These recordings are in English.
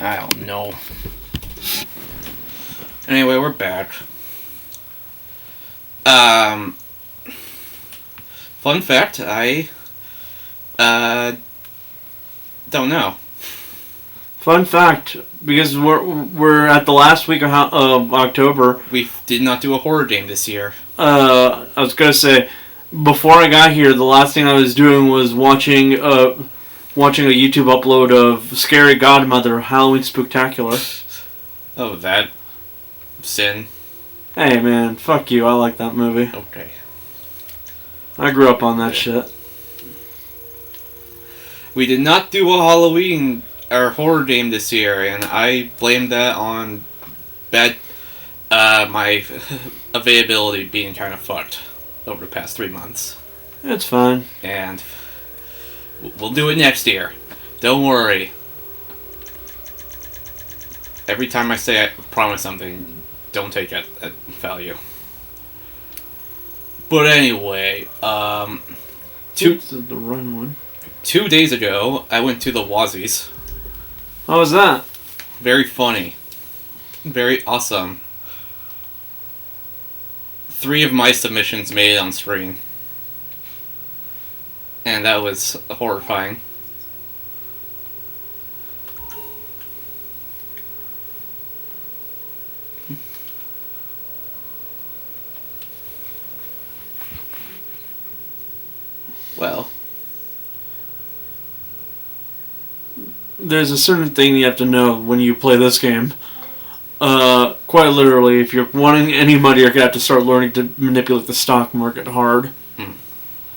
I don't know. Anyway, we're back. Fun fact, I don't know. Fun fact, because we're at the last week of October. We did not do a horror game this year. I was gonna say, before I got here, the last thing I was doing was watching a YouTube upload of Scary Godmother Halloween Spooktacular. Oh, that sin. Hey man, fuck you. I like that movie. Okay. I grew up on that shit. We did not do a Halloween or horror game this year, and I blame that on my availability being kind of fucked over the past 3 months. It's fine. And we'll do it next year. Don't worry. Every time I say I promise something, don't take it at value. But anyway, the run one. 2 days ago, I went to the Wozzies. How was that? Very funny. Very awesome. 3 of my submissions made it on screen. And that was horrifying. Well, there's a certain thing you have to know when you play this game. Quite literally, if you're wanting any money, you're going to have to start learning to manipulate the stock market hard.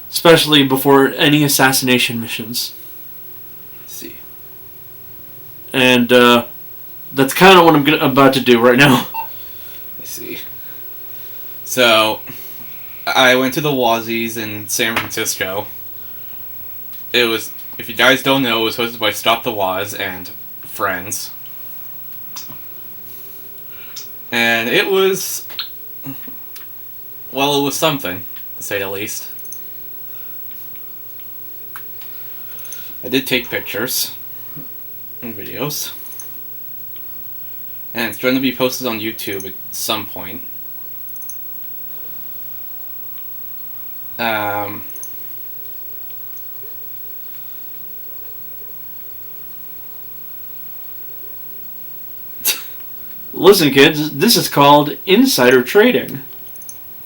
Especially before any assassination missions. Let's see. And that's kind of what I'm about to do right now. Let's see. So, I went to the Wozzies in San Francisco. It was, if you guys don't know, it was hosted by Stop the Woz and friends. And it was, well, it was something, to say the least. I did take pictures and videos. And it's going to be posted on YouTube at some point. Listen, kids, this is called insider trading.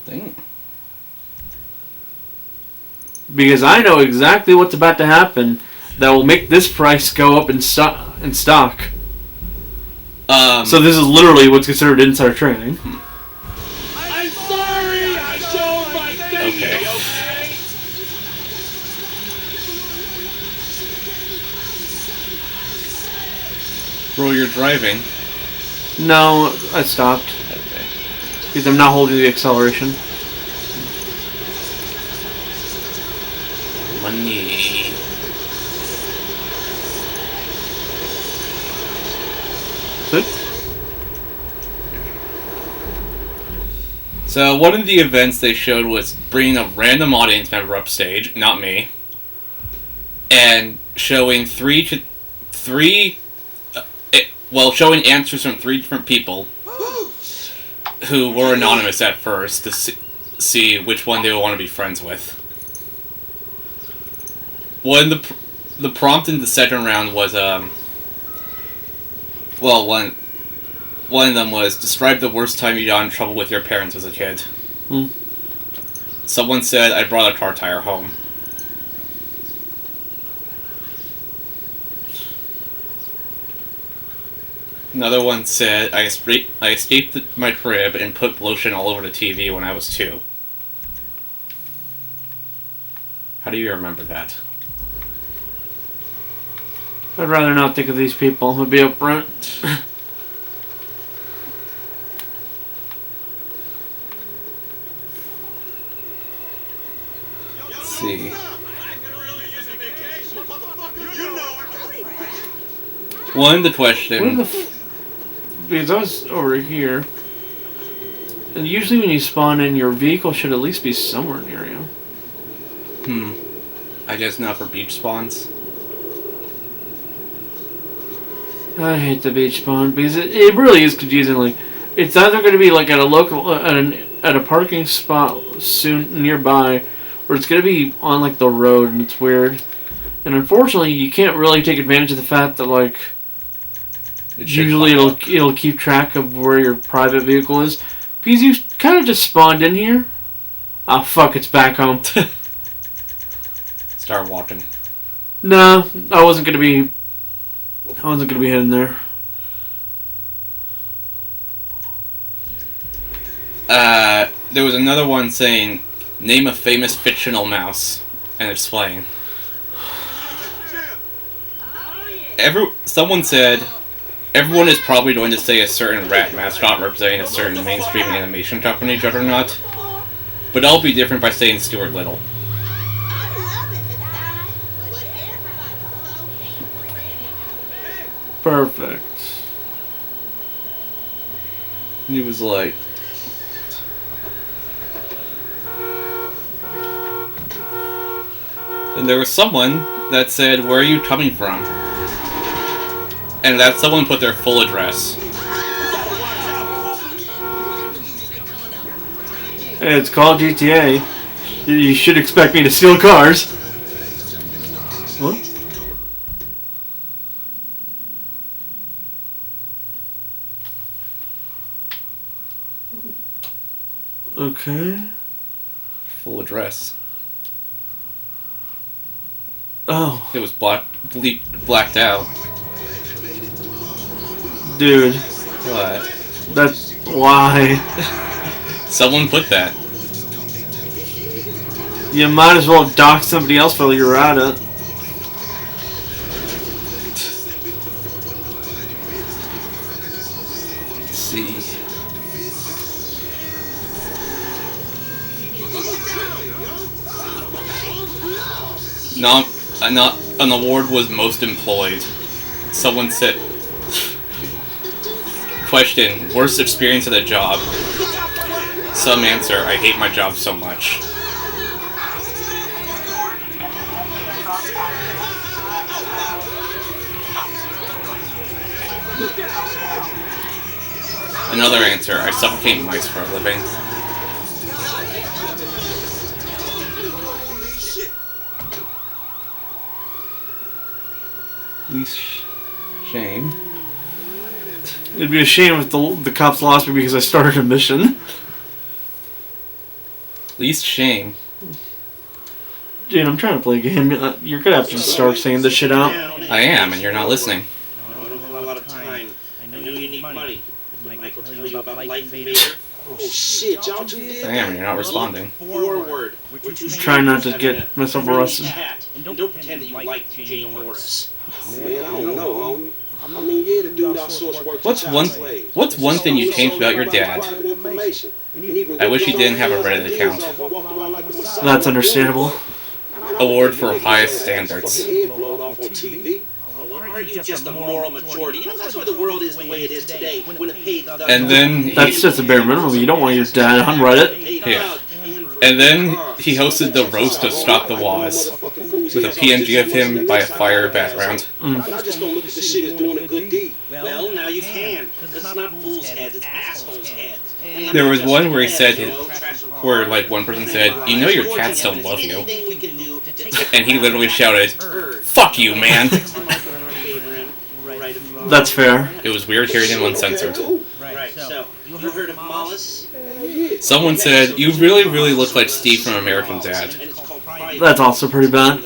Dang. Because I know exactly what's about to happen that will make this price go up in stock. So this is literally what's considered insider trading. I'm sorry, I showed my face. Okay. Bro, you're driving. No, I stopped. Okay. Because I'm not holding the acceleration. Money. Good. So one of the events they showed was bringing a random audience member upstage, not me, and showing showing answers from 3 different people who were anonymous at first to see which one they would want to be friends with. The prompt in the second round was one of them was describe the worst time you got in trouble with your parents as a kid. Someone said I brought a car tire home. Another one said I escaped my crib and put lotion all over the TV when I was 2. How do you remember that? I'd rather not think of these people. I'm going to be upfront. Let's see. One of the questions. Because I was over here. And usually when you spawn in, your vehicle should at least be somewhere near you. I guess not for beach spawns. I hate the beach spawn because it really is confusing. Like, it's either going to be like at a local at a parking spot soon nearby, or it's going to be on like the road, and it's weird. And unfortunately, you can't really take advantage of the fact that like usually it'll keep track of where your private vehicle is because you kind of just spawned in here. Ah, fuck! It's back home. Start walking. No, I wasn't gonna be heading there. There was another one saying, "Name a famous fictional mouse," and it's playing. Someone said, everyone is probably going to say a certain rat mascot representing a certain mainstream animation company juggernaut, but I'll be different by saying Stuart Little. Perfect. He was like... And there was someone that said, "Where are you coming from?" And that someone put their full address. Hey, it's called GTA. You should expect me to steal cars. What? Okay. Full address. Oh. It was blacked out. Dude. What? That's why. Someone put that. You might as well dock somebody else while you're at it. Let's see. An award was most employed. Someone said, question, worst experience at a job. Some answer, I hate my job so much. Another answer, I suffocate mice for a living. Least shame. It'd be a shame if the cops lost me because I started a mission. Least shame. Dude, I'm trying to play a game. You're gonna have to start saying this shit out. I am, and you're not listening. I don't have a lot of time. I know you need money. Did Michael tell you about Life Invader? Oh shit, y'all two did I am, and you're not responding. Forward. Trying not to get myself arrested. And don't pretend that you like Jay Norris. Man, I don't know, homie. I mean, yeah, the dude outsourced work to child slaves. What's one thing you changed about your dad? I wish he didn't have a Reddit account. That's understandable. Award for highest standards. Aren't you just a moral majority? You know, that's why the world is the way it is today. When it paid And then that's just a bare minimum. You don't want your dad on Reddit. Yeah. And then he hosted the roast of Stop the Woz with a PNG of him by a fire background. I just don't look at this shit as doing a good deed. Well, now you can, because it's not fool's heads, it's assholes' heads. There was one where he said, where like one person said, "You know your cats don't love you," and he literally shouted, "Fuck you, man." That's fair. It was weird hearing him uncensored. Right, so, you heard of Mollis? Someone said, "You really look like Steve from American Dad." That's also pretty bad.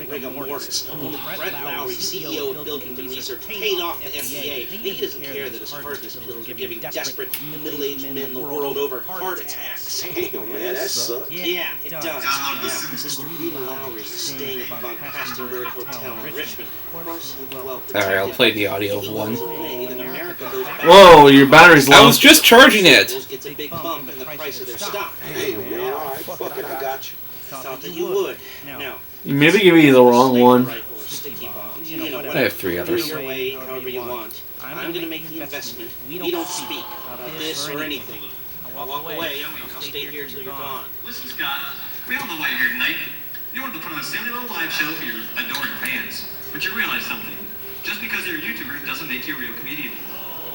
Brett Lowry, CEO of Bilkington Research, paid off the FDA. He doesn't care that his hardness pills are giving desperate middle-aged men the world over heart attacks. Damn, man, that sucks. Yeah, it does. Mr. Lowry is staying at Von Pastenberg Hotel in Richmond. Alright, I'll play the audio of one. Whoa, your battery's low. I was just charging it! It's a big bump in the price of their stock. Damn, man, alright, fuck it, I got you. Thought that you would. No. You maybe give me the wrong one. I have 3 others. Your way, however you want. I'm going to make the investment. We don't speak about this or anything. I'll walk away. I'll stay here till you're gone. Listen, Scott, we all know why you're here tonight. You wanted to put on a silly little live show for your adoring fans. But you realize something. Just because you're a YouTuber doesn't make you a real comedian.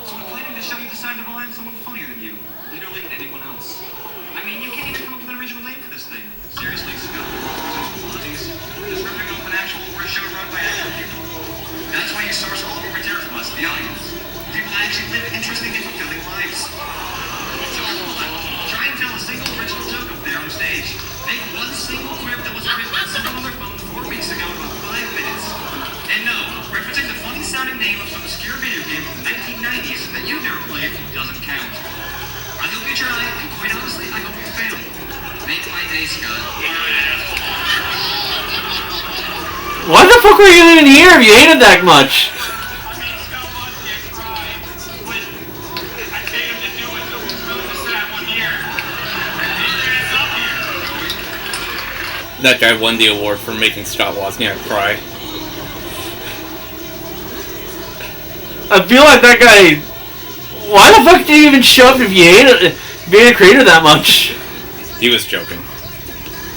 So when planning to show you decide to rely on someone funnier than you, literally anyone else. I mean, you can't even come up with an original name for this thing. Seriously, Scott? Wozzies? Just ripping off an actual war show run by actual people. That's why you source all of your material from us, the audience. People actually live interesting and fulfilling lives. So hold on. Try and tell a single original joke up there on stage. Make one single quip that was written on some other phone 4 weeks ago in about 5 minutes. And no, referencing the funny sounding name of some obscure video game from the 1990s that you've never played doesn't count. I hope you try, and quite honestly, I hope you fail. Make my day, Scott. Why the fuck were you even here if you hated that much? That guy won the award for making Scott Wozniak cry. I feel like that guy. Why the fuck did you even show up if you hated being a creator that much? He was joking.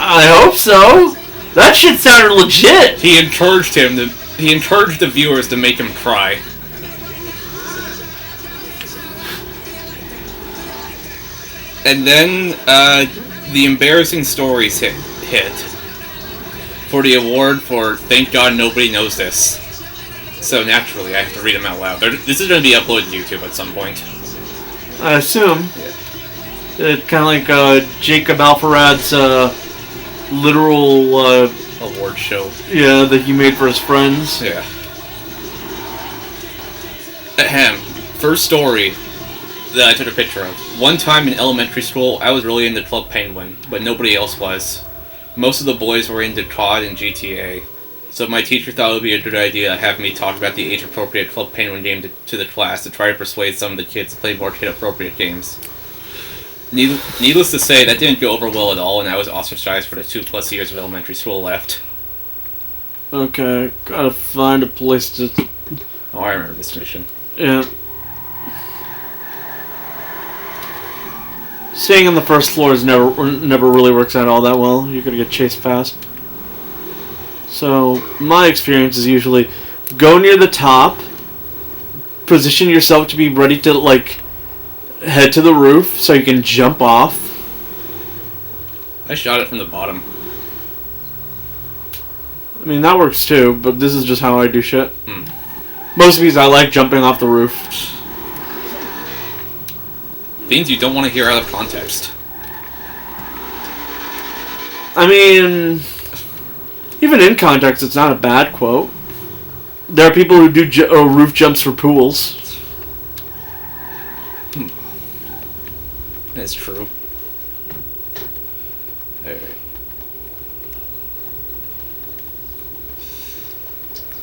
I hope so. That shit sounded legit. He encouraged the viewers to make him cry. And then the embarrassing stories hit for the award for Thank God Nobody Knows This. So naturally, I have to read them out loud. This is going to be uploaded to YouTube at some point. I assume. Yeah. It's kind of like Jacob Alfarad's literal award show. Yeah, that he made for his friends. Yeah. Ahem. First story that I took a picture of. One time in elementary school, I was really into Club Penguin, but nobody else was. Most of the boys were into COD and GTA, so my teacher thought it would be a good idea to have me talk about the age-appropriate Club Penguin game to the class to try to persuade some of the kids to play more kid-appropriate games. Needless to say, that didn't go over well at all, and I was ostracized for the 2+ years of elementary school left. Okay, gotta find a place to... Oh, I remember this mission. Yeah. Staying on the first floor is never really works out all that well. You're gonna get chased fast. So, my experience is usually go near the top, position yourself to be ready to, like, head to the roof so you can jump off. I shot it from the bottom. I mean, that works too, but this is just how I do shit. Most of these I like jumping off the roof. Things you don't want to hear out of context. I mean, even in context, it's not a bad quote. There are people who do roof jumps for pools. That's true. Alright.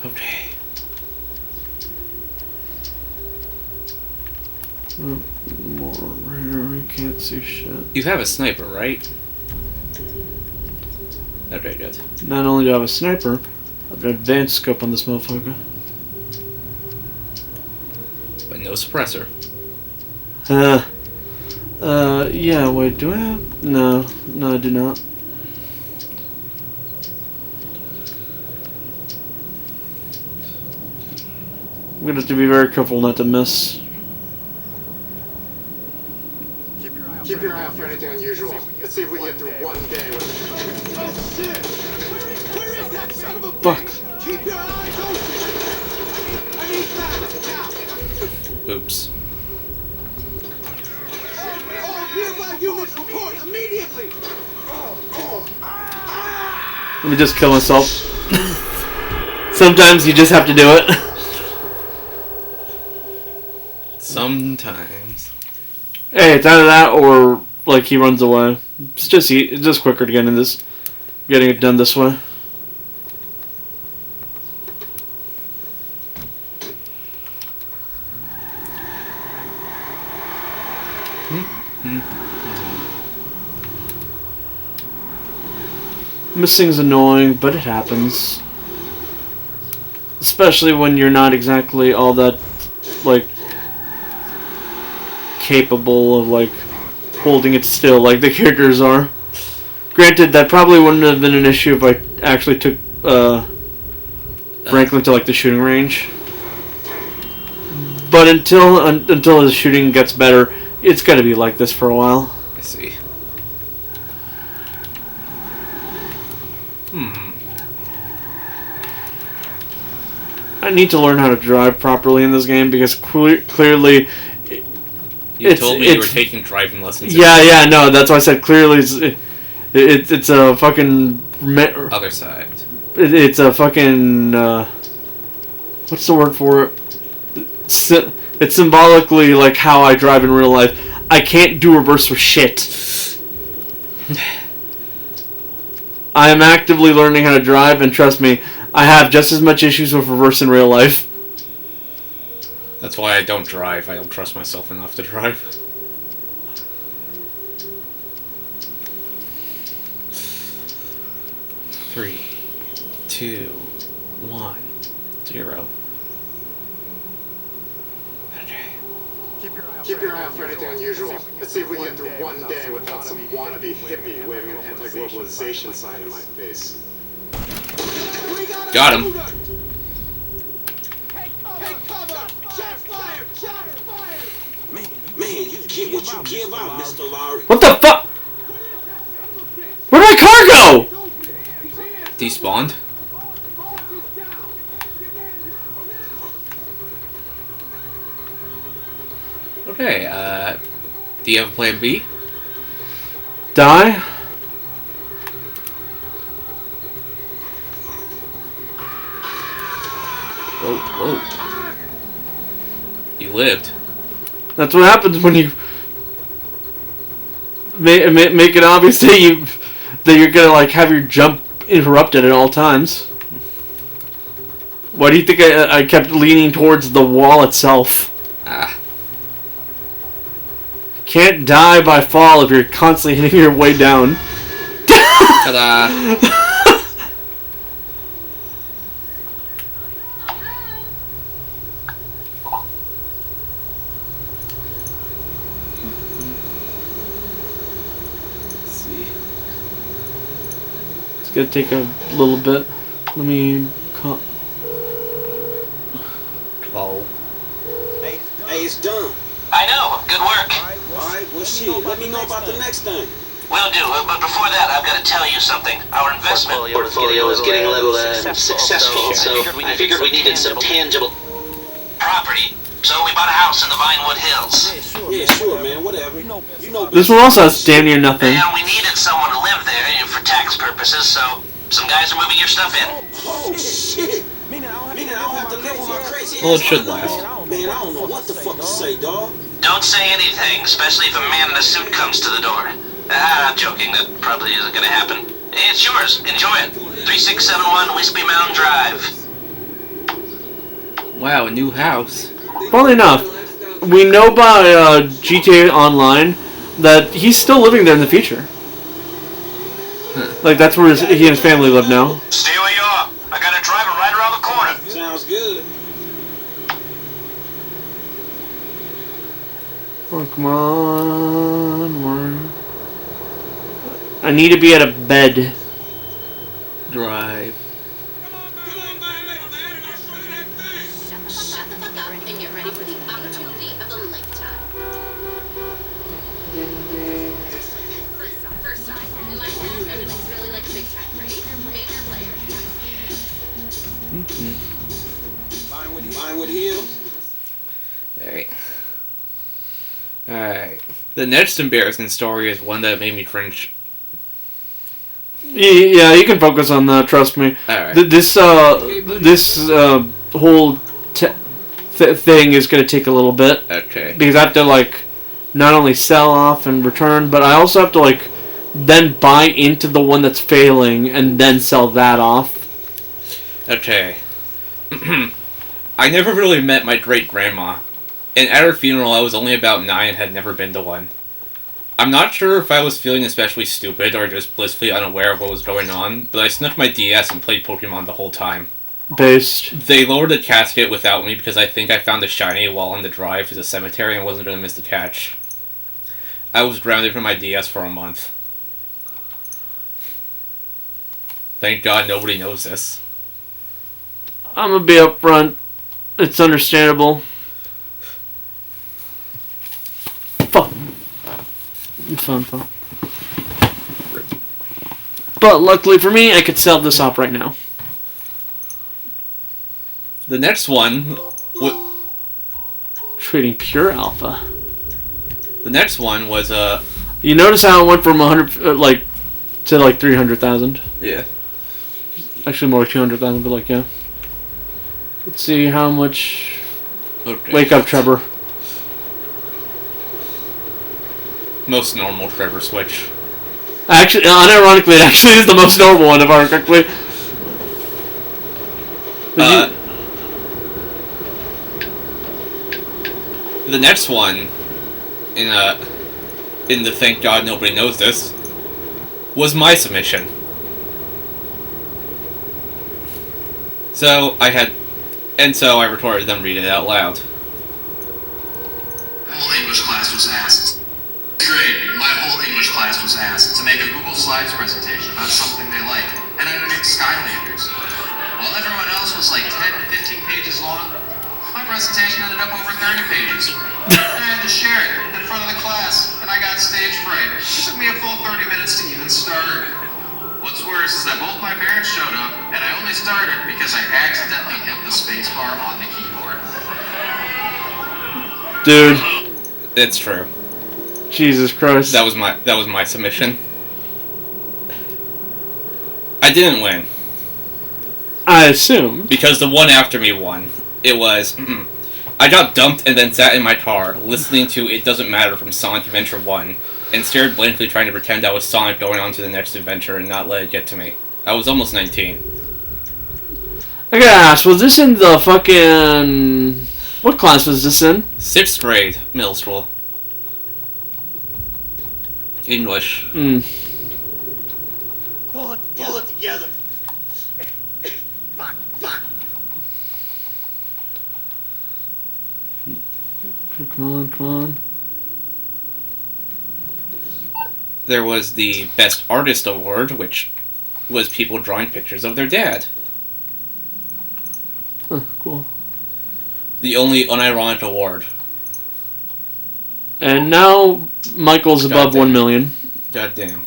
Okay. More here, we can't see shit. You have a sniper, right? Okay, good. Not only do I have a sniper, I have an advanced scope on this motherfucker. But no suppressor. Yeah, wait, do I have? No, I do not. I'm gonna have to be very careful not to miss. Keep your eye out for anything unusual. Let's see if we get through one day with... Oh shit! Where is that son of a Fuck. Keep your eyes open! I need that! Oops. All nearby units report immediately! Let me just kill myself. Sometimes you just have to do it. Sometimes. Hey, it's either that or like he runs away. It's just quicker to get in this, getting it done this way. Missing's annoying, but it happens. Especially when you're not exactly all that, like, capable of, like, holding it still like the characters are. Granted, that probably wouldn't have been an issue if I actually took Franklin to, like, the shooting range. But until the shooting gets better, it's going to be like this for a while. I see. I need to learn how to drive properly in this game because clearly... You told me you were taking driving lessons. Yeah, no, that's why I said clearly it's a fucking... Other side. It's a fucking... what's the word for it? It's symbolically like how I drive in real life. I can't do reverse for shit. I am actively learning how to drive, and trust me, I have just as much issues with reverse in real life. That's why I don't drive. I don't trust myself enough to drive. Three, 2, 1, 0. Keep your eye out for anything unusual. Let's see if we get through one day without some wannabe hippie waving an anti-globalization sign in my face. Got him. Man, you get what you give out, Mr. Lowry. What the fuck? Where'd my car go? Despawned. Okay, do you have a plan B? Die? Whoa. You lived. That's what happens when you make it obvious that you're gonna like have your jump interrupted at all times. Why do you think I kept leaning towards the wall itself? Can't die by fall if you're constantly hitting your way down. Ta-da! Let's see. It's gonna take a little bit. Let me call. 12. Hey, it's done. I know. Good work. Alright, well shit, let me know about the next thing. Will do. But before that, I've got to tell you something. Our investment portfolio is getting a little successful, so I figured we needed some tangible property. So we bought a house in the Vinewood Hills. Yeah, sure, man, whatever. You know. This one also has damn near nothing. And we needed someone to live there for tax purposes, so some guys are moving your stuff in. Oh shit. Meaning I don't have to live with my crazy ass. Well, it should last. Man, I don't know what the fuck to say, dawg. Don't say anything, especially if a man in a suit comes to the door. I'm joking. That probably isn't going to happen. It's yours. Enjoy it. 3671 Whiskey Mountain Drive. Wow, a new house. Funnily enough, we know by GTA Online that he's still living there in the future. Like, that's where he and his family live now. Stay where you are. I got a driver right around the corner. Sounds good. Oh, come on. I need to be at a bed. Drive. Shut the fuck up and get ready for the opportunity of a lifetime. First off, my friend is really like big time, right? Major player. Vinewood Hills. Alright. The next embarrassing story is one that made me cringe. Yeah, you can focus on that. Trust me. Alright. This whole thing is going to take a little bit. Okay. Because I have to like not only sell off and return, but I also have to like then buy into the one that's failing and then sell that off. Okay. I never really met my great-grandma. And at her funeral, I was only about 9 and had never been to one. I'm not sure if I was feeling especially stupid or just blissfully unaware of what was going on, but I snuck my DS and played Pokemon the whole time. Based. They lowered the casket without me because I think I found a shiny while on the drive to the cemetery and wasn't going to miss the catch. I was grounded from my DS for a month. Thank God nobody knows this. I'm gonna be upfront. It's understandable. Fun. But luckily for me, I could sell this off right now. The next one... Trading pure alpha. The next one was You notice how it went from 100 to 300,000. Yeah. Actually, more like 200,000, but like yeah. Let's see how much. Okay. Wake up, Trevor. Most normal Trevor switch. Actually, unironically, it actually is the most normal one, if I remember correctly. The next one, in the Thank God Nobody Knows This, was my submission. So I retorted them read it out loud. My whole English class was asked. Great, my whole English class was asked to make a Google Slides presentation about something they liked, and I picked Skylanders. While everyone else was like 10, 15 pages long, my presentation ended up over 30 pages. I had to share it in front of the class, and I got stage fright. It took me a full 30 minutes to even start. What's worse is that both my parents showed up, and I only started because I accidentally hit the spacebar on the keyboard. Dude. It's true. Jesus Christ. That was my submission. I didn't win. I assume. Because the one after me won. It was... I got dumped and then sat in my car, listening to It Doesn't Matter from Sonic Adventure 1, and stared blankly trying to pretend I was Sonic going on to the next adventure and not let it get to me. I was almost 19. I gotta ask, was this in the fucking... What class was this in? 6th grade, middle school. English. Pull it together. Come on. There was the Best Artist Award, which was people drawing pictures of their dad. Huh, cool. The only unironic award. And now Michael's above 1 million. God damn.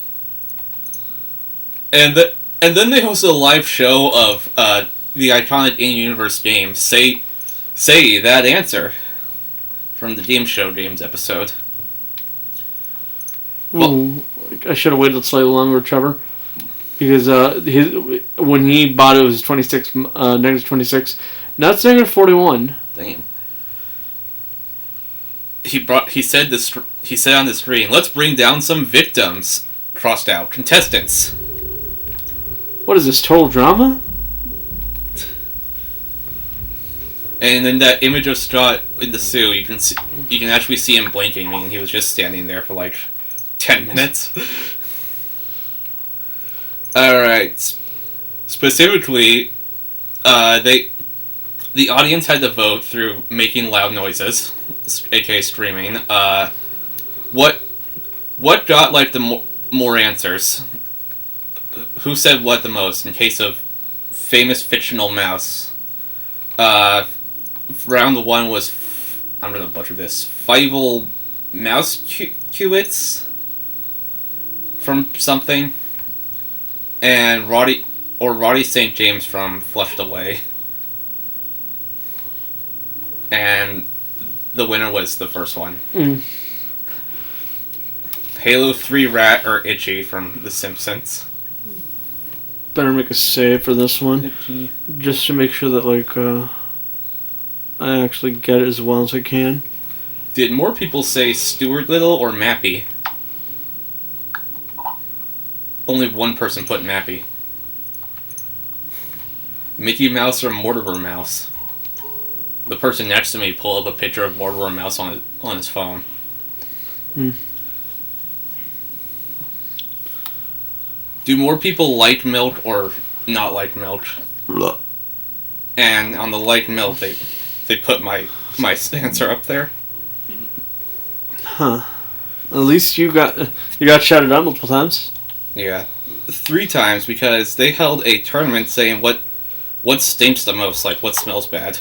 And then they hosted a live show of the iconic in-universe game, Say That Answer, from the Game Show Games episode. Well, I should have waited slightly longer, Trevor, because when he bought it was 26, negative 26. Now it's negative 41. Damn. He said on the screen, "Let's bring down some victims." Crossed out contestants. What is this, total drama? And in that image of Scott in the suit, you can actually see him blinking, meaning he was just standing there for like 10 minutes. Alright. Specifically, the audience had to vote through making loud noises, aka screaming. What got like the more answers? Who said what the most in case of famous fictional mouse? Round one was, I'm gonna butcher this, Fievel Mousewitz from something, and Roddy St. James from Flushed Away. And the winner was the first one. Halo 3 Rat or Itchy from The Simpsons. Better make a save for this one, just to make sure that I actually get it as well as I can. Did more people say Stuart Little or Mappy? Only one person put Mappy. Mickey Mouse or Mortimer Mouse? The person next to me pulled up a picture of Mortimer Mouse on his phone. Do more people like milk or not like milk? And on the like milk, they put my answer up there. Huh. At least you got shouted out multiple times. Yeah. 3 times because they held a tournament saying what stinks the most, like what smells bad.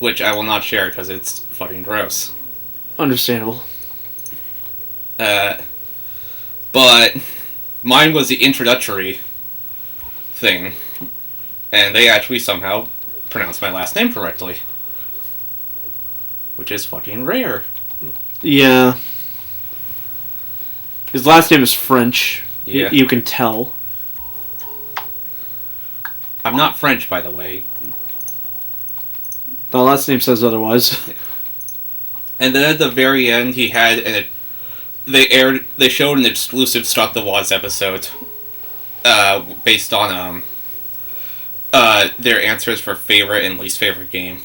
Which I will not share because it's fucking gross. Understandable. But mine was the introductory thing, and they actually somehow pronounced my last name correctly, which is fucking rare. Yeah. His last name is French. Yeah. You can tell. I'm not French, by the way. The last name says otherwise. And then at the very end, he had they showed an exclusive Stop the Woz episode, based on their answers for favorite and least favorite game.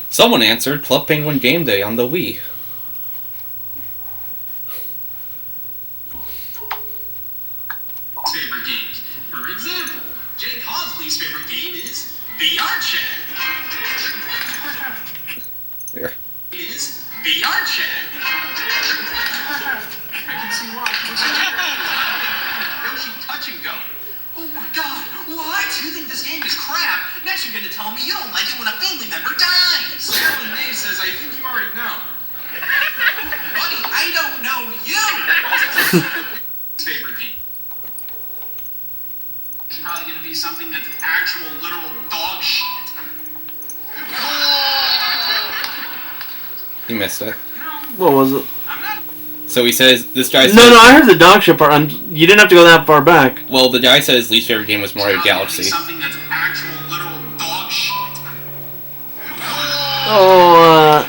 Someone answered Club Penguin Game Day on the Wii. Favorite games. For example, Jay Cobb's least favorite game is VR Chat. Here. Is VR Chat. I can see why. Yoshi Touch and Go. Oh my god, what? You think this game is crap? Next you're gonna tell me you don't like it when a family member dies. Carolyn May says, I think you already know. Buddy, I don't know you! Favorite game. It's probably gonna be something that's actual literal dog shit. You missed it. What was it? So he says, this guy says... No, I heard the dog shit part. You didn't have to go that far back. Well, the guy said his least favorite game was Mario Galaxy. Something that's actual literal dog shit. Oh,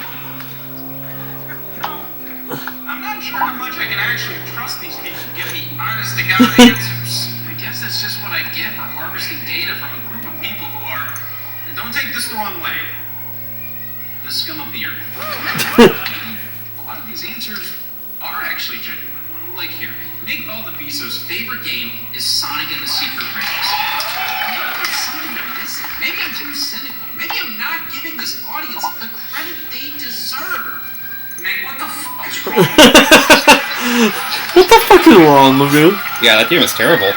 I'm not sure how much I can actually trust these people to give me honest to God answers. I guess that's just what I get for harvesting data from a group of people who are, and don't take this the wrong way, the scum of the earth. A lot of these answers are actually genuine. Like here, Nick Valdiviso's favorite game is Sonic and the Secret Rings. Maybe there's something I'm missing. Maybe I'm too cynical. Maybe I'm not giving this audience the credit they deserve. Man, what the fuck is wrong? what the fuck is wrong, Logan? Yeah, that game is terrible.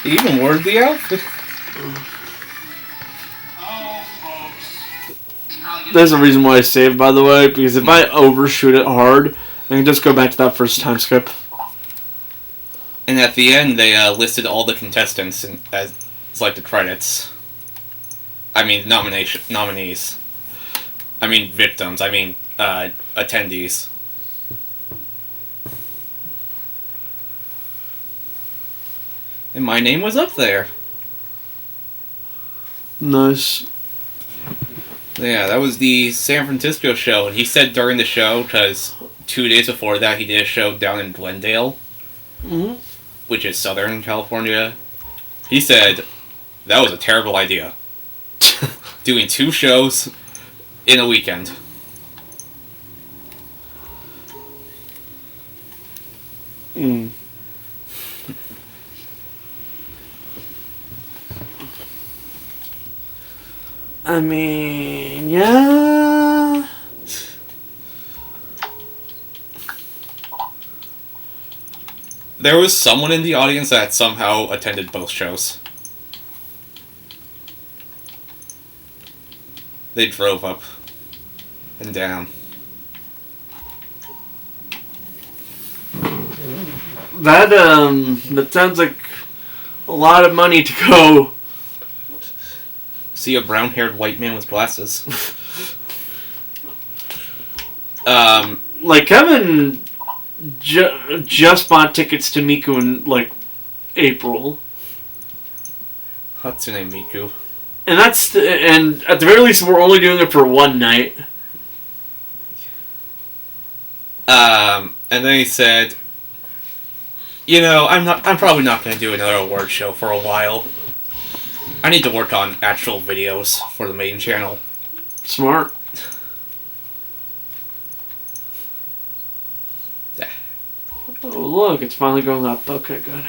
He even wore the outfit. There's a reason why I saved, by the way, because if I overshoot it hard, I can just go back to that first time skip. And at the end, they listed all the contestants as like the credits. I mean, nominees. I mean, victims. I mean, attendees. And my name was up there. Nice. Yeah, that was the San Francisco show, and he said during the show, because 2 days before that he did a show down in Glendale, which is Southern California. He said, that was a terrible idea. Doing 2 shows in a weekend. I mean, yeah. There was someone in the audience that somehow attended both shows. They drove up and down. That sounds like a lot of money to go. See a brown-haired white man with glasses. Like, Kevin just bought tickets to Miku in, like, April. Hatsune Miku. And and at the very least, we're only doing it for one night. And then he said, you know, I'm probably not going to do another award show for a while. I need to work on actual videos for the main channel. Smart. Yeah. Oh, look, it's finally going up. Okay, good.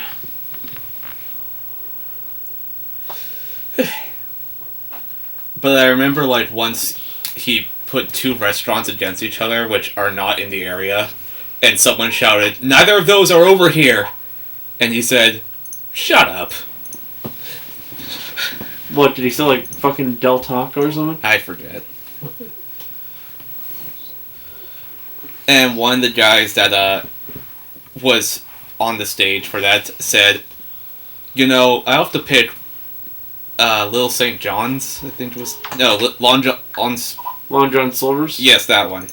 But I remember, like, once he put 2 restaurants against each other, which are not in the area, and someone shouted, "Neither of those are over here!" And he said, "Shut up." What, did he sell, like, fucking Del Taco or something? I forget. And one of the guys that was on the stage for that said, "You know, I have to pick Little St. John's, I think it was. No, Long John's. Long John Silver's? Yes, that one.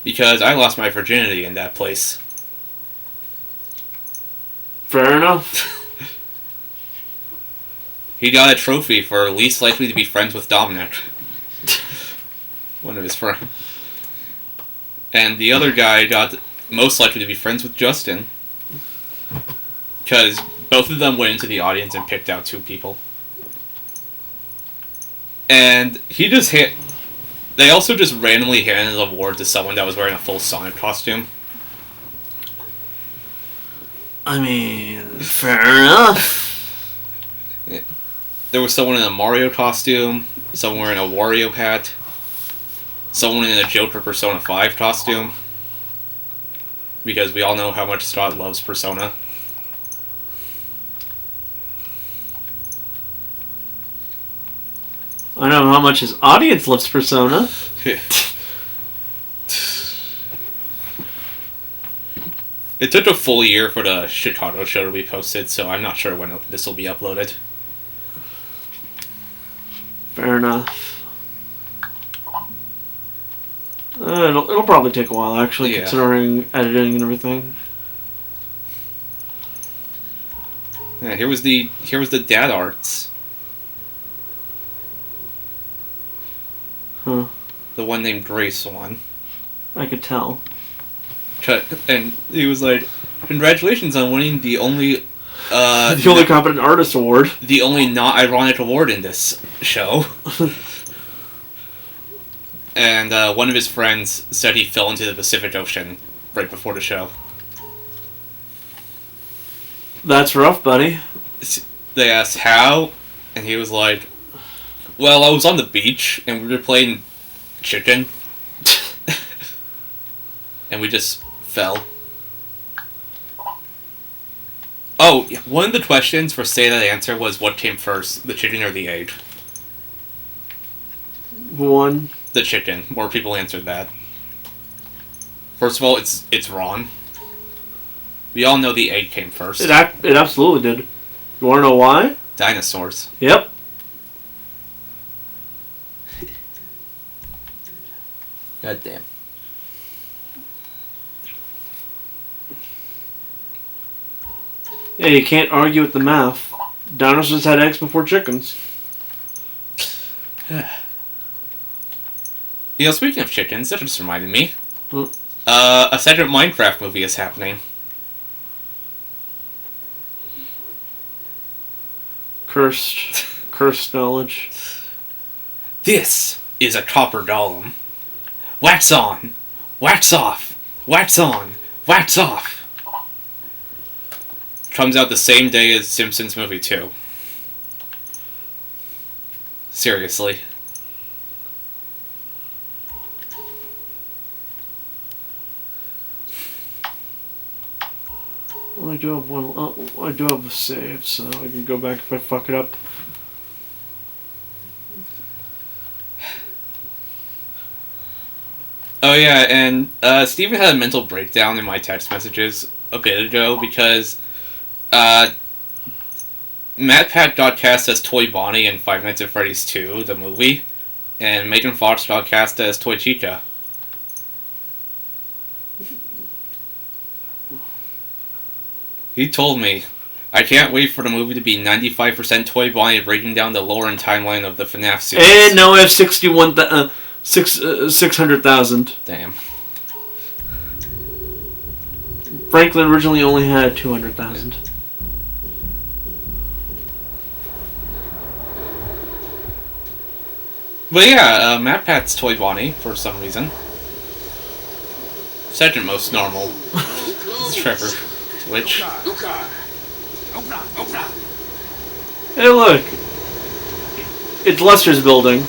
Because I lost my virginity in that place." Fair enough. He got a trophy for least likely to be friends with Dominic. One of his friends. And the other guy got most likely to be friends with Justin. Because both of them went into the audience and picked out 2 people. And he just hit... They also just randomly handed an award to someone that was wearing a full Sonic costume. I mean, fair enough. Yeah. There was someone in a Mario costume, someone wearing a Wario hat, someone in a Joker Persona 5 costume. Because we all know how much Scott loves Persona. I know how much his audience loves Persona. It took a full year for the Chicago show to be posted, so I'm not sure when this will be uploaded. Fair enough. It'll probably take a while, actually, Yeah. considering editing and everything. Yeah, here was the dad arts. Huh. The one named Grace won. I could tell. And he was like, "Congratulations on winning the only The only competent artist award. the only not ironic award in this show." And one of his friends said he fell into the Pacific Ocean right before the show. That's rough, buddy. They asked how, and he was like, "Well, I was on the beach, and we were playing chicken, and we just fell." Oh, one of the questions for Say That Answer was what came first, the chicken or the egg? One. The chicken. More people answered that. First of all, it's wrong. We all know the egg came first. It absolutely did. You want to know why? Dinosaurs. Yep. God damn. Yeah, you can't argue with the math. Dinosaurs had eggs before chickens. You know, speaking of chickens, that just reminded me. Hmm. A second Minecraft movie is happening. Cursed knowledge. This is a copper golem. Wax on, wax off, wax on, wax off. Comes out the same day as Simpsons Movie 2. Seriously. Well, I do have one. I do have a save, so I can go back if I fuck it up. Oh yeah, and Steven had a mental breakdown in my text messages a bit ago because Matt Pat got cast as Toy Bonnie in Five Nights at Freddy's 2, the movie, and Megan Fox got cast as Toy Chica. He told me, "I can't wait for the movie to be 95% Toy Bonnie breaking down the lore and timeline of the FNAF series." And now I have 600,000. Damn. Franklin originally only had 200,000. But yeah, Matt Pat's Toy Bonnie, for some reason. Second most normal. It's Trevor Twitch. Hey, look! It's Lester's building.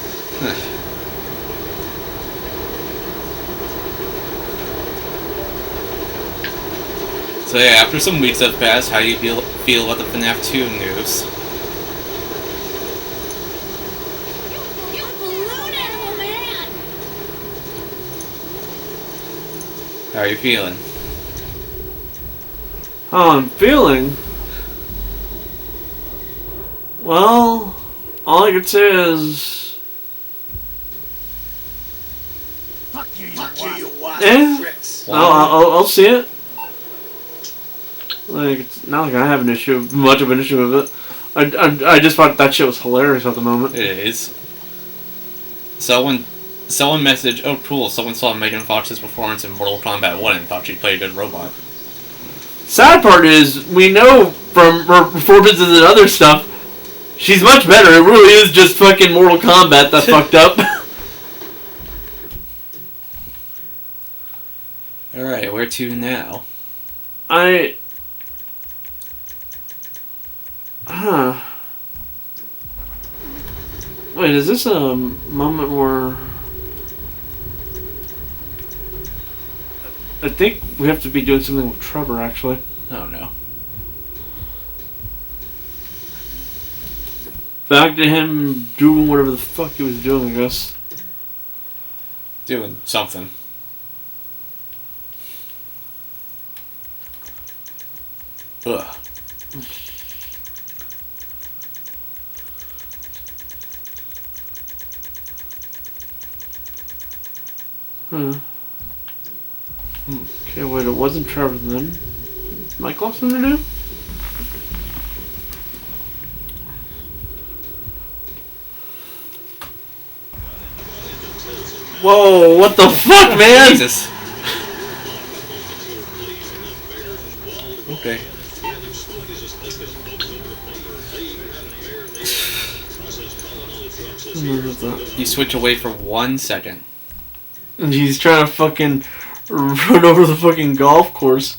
So yeah, after some weeks have passed, how do you feel about the FNAF 2 news? You balloon animal man! How are you feeling? How I'm feeling? Well, all I can say is... Fuck you, you I'll see it. Like, it's not like I have much of an issue with it. I just thought that shit was hilarious at the moment. It is. Someone messaged, oh cool, someone saw Megan Fox's performance in Mortal Kombat 1 and thought she played a good robot. Sad part is, we know from her performances and other stuff, she's much better. It really is just fucking Mortal Kombat that fucked up. Alright, where to now? Wait, is this a moment where... I think we have to be doing something with Trevor, actually. Oh no. Back to him doing whatever the fuck he was doing, I guess. Doing something. Ugh. Okay, wait, it wasn't Trevor then. Mike have something to do? Whoa, what the fuck, man? Jesus. Okay. You switch away for 1 second. And he's trying to fucking run over the fucking golf course.